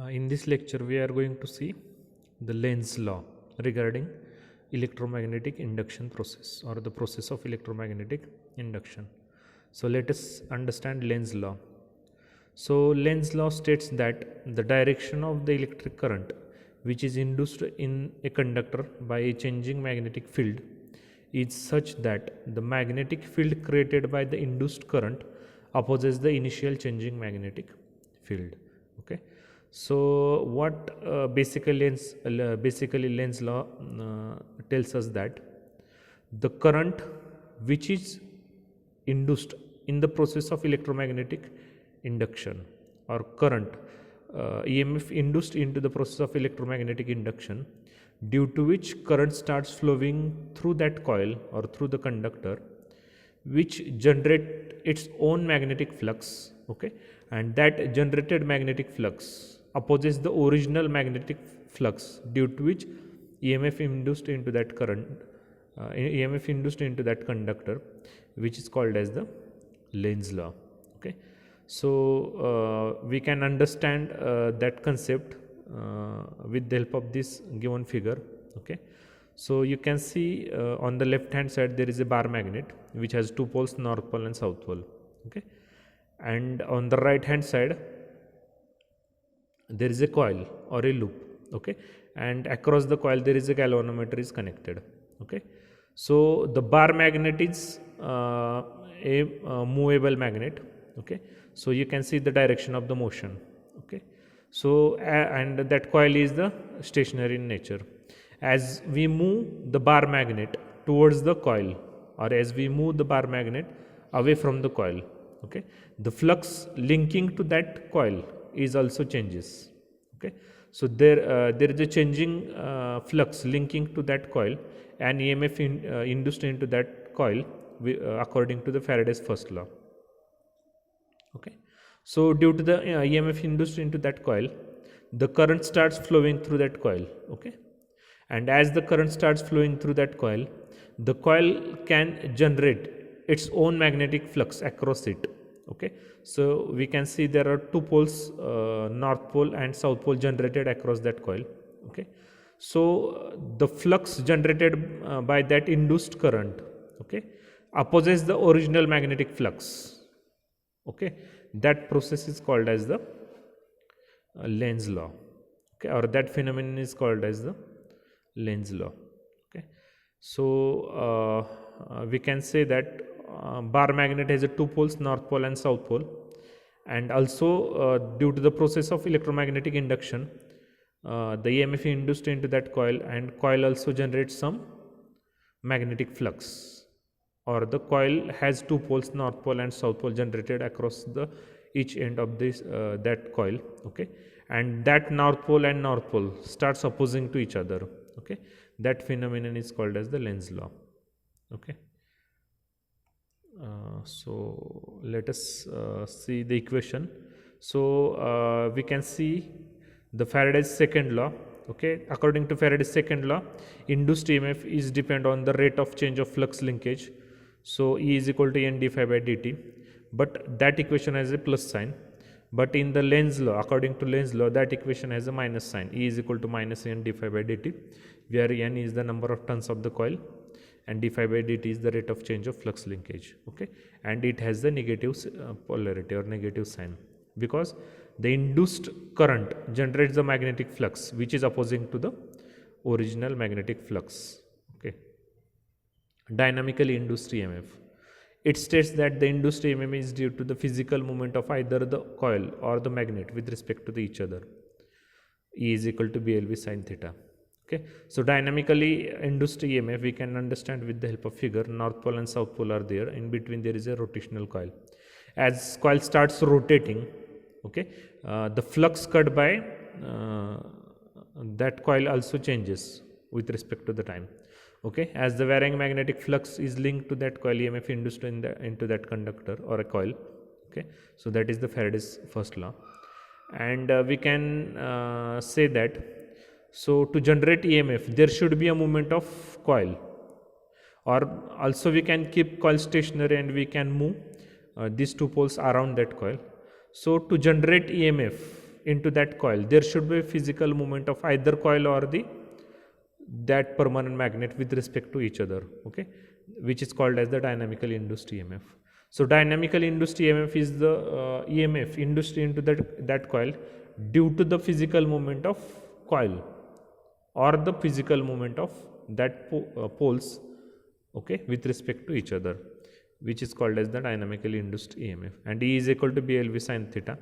In this lecture, we are going to see the Lenz law regarding electromagnetic induction process or the process of electromagnetic induction. So, let us understand Lenz law. So, Lenz law states that the direction of the electric current which is induced in a conductor by a changing magnetic field is such that the magnetic field created by the induced current opposes the initial changing magnetic field. Okay. So, what basically Lenz law tells us that the current which is induced in the process of electromagnetic induction or current EMF induced into the process of electromagnetic induction, due to which current starts flowing through that coil or through the conductor, which generate its own magnetic flux. Okay, and that generated magnetic flux opposes the original magnetic flux, due to which EMF induced into that current EMF induced into that conductor, which is called as the Lenz law. Okay, so we can understand that concept with the help of this given figure. Okay, so you can see on the left hand side there is a bar magnet which has two poles, north pole and south pole. Okay, and on the right hand side there is a coil or a loop. Okay, and across the coil there is a galvanometer is connected. Okay, so the bar magnet is a movable magnet. Okay, so you can see the direction of the motion. Okay, so and that coil is the stationary in nature. As we move the bar magnet towards the coil, or as we move the bar magnet away from the coil, okay, the flux linking to that coil is also changes. Okay, so there is a changing flux linking to that coil, and EMF induced into that coil according to the Faraday's first law. Okay, so due to the EMF induced into that coil, the current starts flowing through that coil. Okay, and as the current starts flowing through that coil, the coil can generate its own magnetic flux across it. Okay, so we can see there are two poles, north pole and south pole, generated across that coil. Okay, so the flux generated by that induced current, okay, opposes the original magnetic flux. Okay, that process is called as the Lenz law. Okay, or that phenomenon is called as the Lenz law. Okay, so we can say that bar magnet has a two poles, north pole and south pole, and also due to the process of electromagnetic induction, the EMF induced into that coil, and coil also generates some magnetic flux, or the coil has two poles, north pole and south pole, generated across the each end of this that coil. Okay, and that north pole and north pole starts opposing to each other. Okay, that phenomenon is called as the Lenz law. Okay, so let us see the equation. So we can see the Faraday's second law. Okay, according to Faraday's second law, induced EMF is depend on the rate of change of flux linkage. So E is equal to N d phi by dt, but that equation has a plus sign. But in the Lenz law, according to Lenz law, that equation has a minus sign. E is equal to minus N d phi by dt, where N is the number of turns of the coil and d phi by dt is the rate of change of flux linkage. Okay, and it has the negative polarity or negative sign, because the induced current generates the magnetic flux which is opposing to the original magnetic flux. Okay, dynamically induced EMF. It states that the induced EMF is due to the physical movement of either the coil or the magnet with respect to each other. E is equal to BLV sin theta. Okay, so dynamically induced EMF we can understand with the help of figure. North pole and south pole are there. In between there is a rotational coil. As coil starts rotating, okay, the flux cut by that coil also changes with respect to the time. Okay, as the varying magnetic flux is linked to that coil, EMF induced into that conductor or a coil. Okay, so that is the Faraday's first law, and we can say that, so to generate EMF there should be a movement of coil, or also we can keep coil stationary and we can move these two poles around that coil. So to generate EMF into that coil, there should be a physical movement of either coil or that permanent magnet with respect to each other, okay, which is called as the dynamically induced EMF. So dynamically induced EMF is the EMF induced into that coil due to the physical movement of coil or the physical movement of that poles, okay, with respect to each other, which is called as the dynamically induced EMF. And E is equal to BLV sin theta.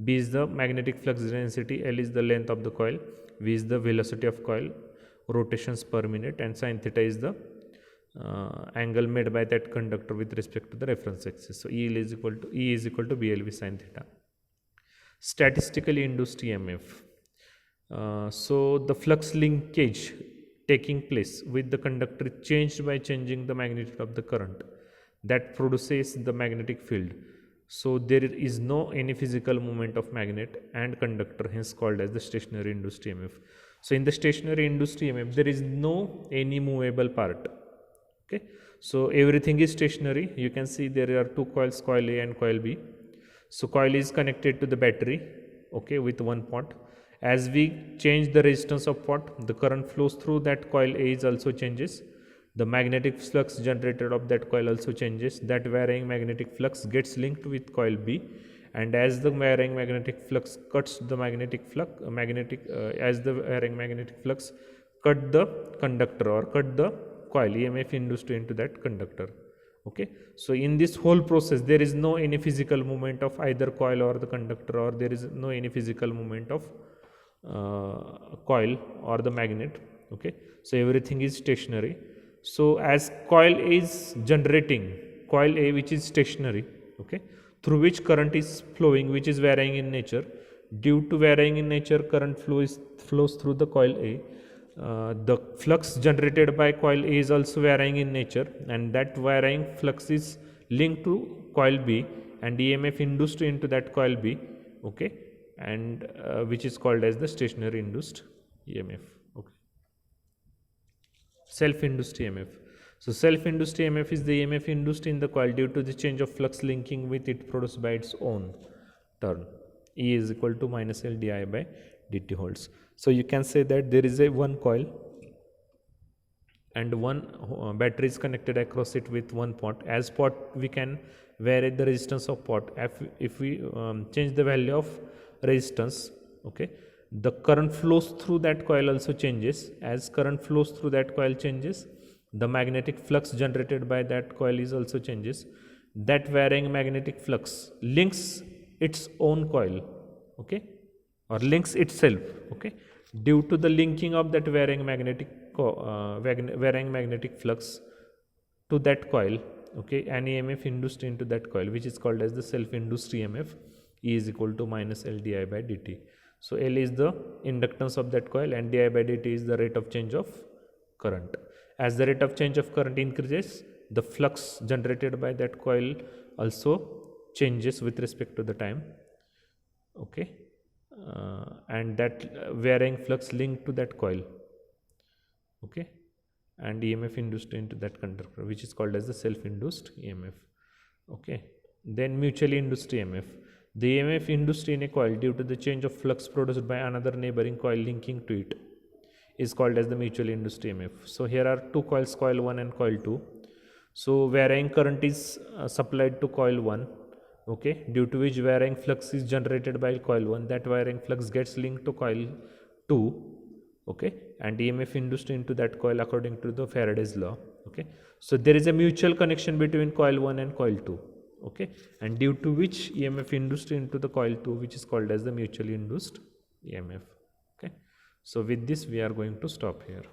B is the magnetic flux density, L is the length of the coil, V is the velocity of coil rotations per minute, and sin theta is the angle made by that conductor with respect to the reference axis. So E is equal to BLV sin theta. Statistically induced EMF. So the flux linkage taking place with the conductor is changed by changing the magnitude of the current that produces the magnetic field. So there is no any physical movement of magnet and conductor, hence called as the stationary induced EMF. So in the stationary induced EMF, there is no any movable part. Okay, so everything is stationary. You can see there are two coils, coil A and coil B. So coil is connected to the battery, okay, with one pot. As we change the resistance of pot, the current flows through that coil A is also changes. The magnetic flux generated of that coil also changes. That varying magnetic flux gets linked with coil B, and as the varying magnetic flux cuts the magnetic flux, as the varying magnetic flux cut the conductor or cut the coil, EMF induced into that conductor. Okay, so in this whole process, there is no any physical movement of either coil or the conductor, or there is no any physical movement of coil or the magnet. Okay, so everything is stationary. So as coil is generating, coil A which is stationary, okay, through which current is flowing, which is varying in nature. Due to varying in nature, current flows through the coil A. The flux generated by coil A is also varying in nature, and that varying flux is linked to coil B, and EMF induced into that coil B, okay, and which is called as the stationary induced EMF. Okay. Self-induced EMF. So self-induced EMF is the EMF induced in the coil due to the change of flux linking with it produced by its own turn. E is equal to minus L di by dt holds. So you can say that there is a one coil and one battery is connected across it with one pot. As pot, we can vary the resistance of pot. If we change the value of resistance, okay, the current flows through that coil also changes. As current flows through that coil changes, the magnetic flux generated by that coil is also changes. That varying magnetic flux links its own coil, okay, or links itself, okay. Due to the linking of that varying magnetic flux to that coil, okay, an EMF induced into that coil, which is called as the self-induced EMF. E is equal to minus L di by dt. So L is the inductance of that coil and di by dt is the rate of change of current. As the rate of change of current increases, the flux generated by that coil also changes with respect to the time, okay, and that varying flux linked to that coil, okay, and EMF induced into that conductor, which is called as the self-induced EMF. Okay, then mutually induced EMF. The EMF induced in a coil due to the change of flux produced by another neighboring coil linking to it is called as the mutually induced EMF. So here are two coils, coil 1 and coil 2. So varying current is supplied to coil 1, okay, due to which varying flux is generated by coil 1. That varying flux gets linked to coil 2, okay, and EMF induced into that coil according to the Faraday's law, okay. So there is a mutual connection between coil 1 and coil 2, okay, and due to which EMF induced into the coil 2, which is called as the mutually induced EMF. Okay, so with this we are going to stop here.